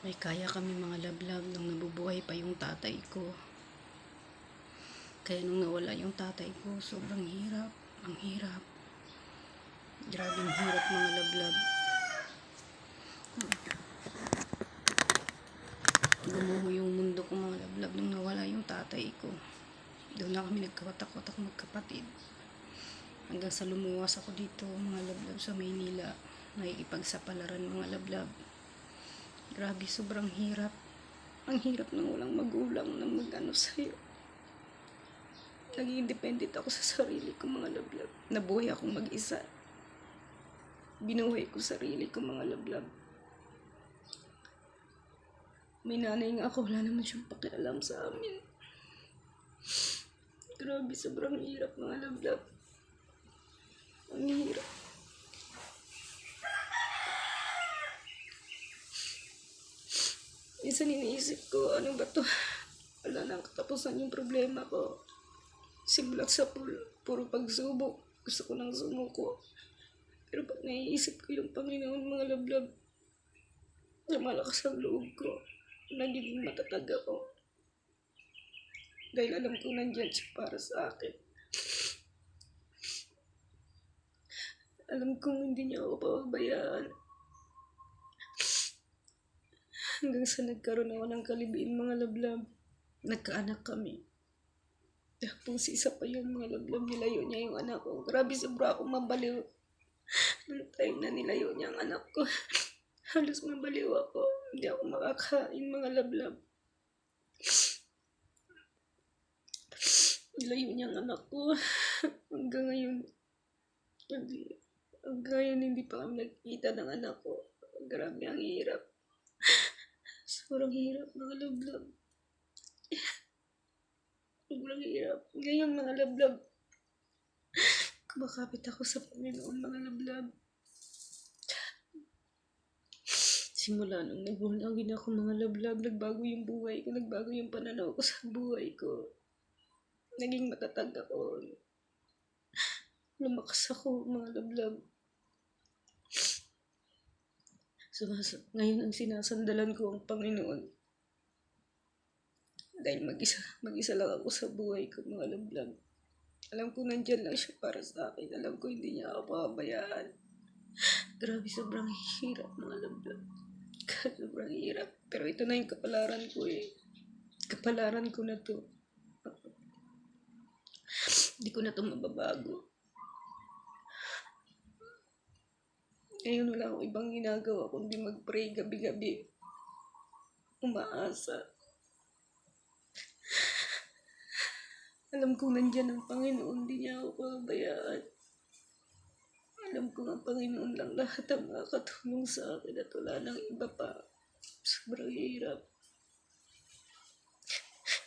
May kaya kami mga lablab nung nabubuhay pa yung tatay ko. Kaya nung nawala yung tatay ko, sobrang hirap. Ang hirap. Grabe ang hirap mga lablab. Gumuho yung mundo ko mga lablab nung nawala yung tatay ko. Doon na kami nagkawatak-watak magkapatid. Hanggang sa lumuwas ako dito mga lablab sa Maynila. Nakikipagsapalaran mga lablab. Grabe, sobrang hirap. Ang hirap ng walang magulang na mag-ano sa'yo. Naging independent ako sa sarili ko mga lablab. Nabuhay akong mag-isa. Binuhay ko sarili ko mga lablab. May nanay nga ako, wala naman siyang pakialam sa amin. Grabe, sobrang hirap mga lablab. Ang hirap. Minsan iniisip ko, ano ba to? Wala nang katapusan yung problema ko. Simula sa puro pagsubok. Gusto ko nang sumuko. Pero pag naiisip ko yung Panginoon mga lablab, lumalakas ang loob ko. Nagiging matatag ako. Dahil alam ko nandiyan siya para sa akin. Alam kong hindi niya ako pababayaan. Hanggang sa nagkaroon ako ng kalibiin mga lablab. Nagkaanak kami. Tapos isa pa yung mga lablab, nilayo niya yung anak ko. Grabe, sobra akong mabaliw. Nung time na nilayo niya ang anak ko, halos mabaliw ako. Hindi ako makakain mga lablab. Nilayo niya ang anak ko. Hanggang ngayon hindi pa kami nagkita ng anak ko. Grabe ang hirap. Sobrang hirap mga lablab. Sobrang hirap. Ngayon mga lablab, kumakapit ako sa Panginoon mga lablab. Simula nung nag-born-again ako mga lablab, nagbago yung buhay ko, nagbago yung pananaw ko sa buhay ko. Naging matatag ako. Lumakas ako mga lablab. Ngayon ang sinasandalan ko ang Panginoon. Dahil mag-isa lang ako sa buhay ko mga lablab. Alam ko nandyan lang siya para sa akin. Alam ko hindi niya ako pababayaan. Grabe, sobrang hirap mga lablab. Sobrang hirap. Pero ito na yung kapalaran ko eh. Kapalaran ko na to. Hindi ko na to mababago. Ngayon wala akong ibang ginagawa kundi mag-pray gabi-gabi. Umaasa. Alam kong nandyan ang Panginoon, hindi niya ako pabayaan. Alam kong ang Panginoon lang lahat ang makakatulong sa akin at wala nang iba pa. Sobrang hirap.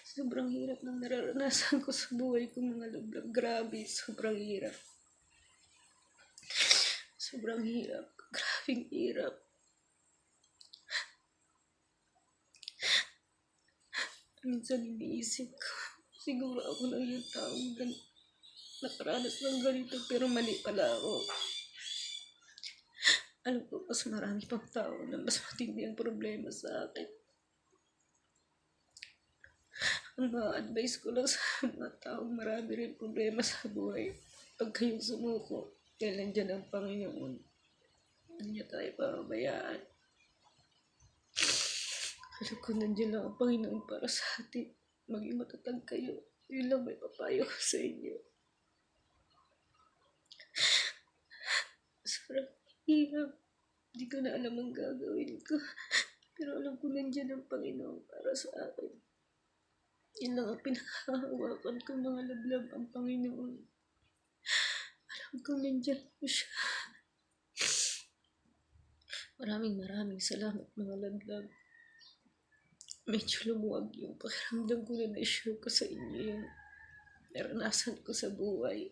Sobrang hirap ng nararanasan ko sa buhay ko mga lablab. Grabe, sobrang hirap. Sobrang hirap. Grabing hirap. Minsan iniisip ko, siguro ako lang yung taong nakaranas ng ganito pero mali pala ako. Alam ko mas marami pang tao na mas matindi ang problema sa akin. Ang ma-advise ko lang sa mga taong marami rin problema sa buhay. Pag kayong sumuko, dahil nandyan ang Panginoon, hindi niya tayo pababayaan. Alam ko nandiyan lang ang Panginoon para sa atin. Maging matatag kayo. Yun lang may papayo ko sa inyo. Sobrang hirap. Hindi ko na alam ang gagawin ko. Pero alam ko nandiyan ang Panginoon para sa akin. Yun lang ang pinakahawakan ko mga lablab, ang Panginoon. Alam ko nandiyan po siya. Maraming salamat mga lablab. Medyo lumuwag yung pakiramdam ko na na-share ko sa inyo yung naranasan ko sa buhay.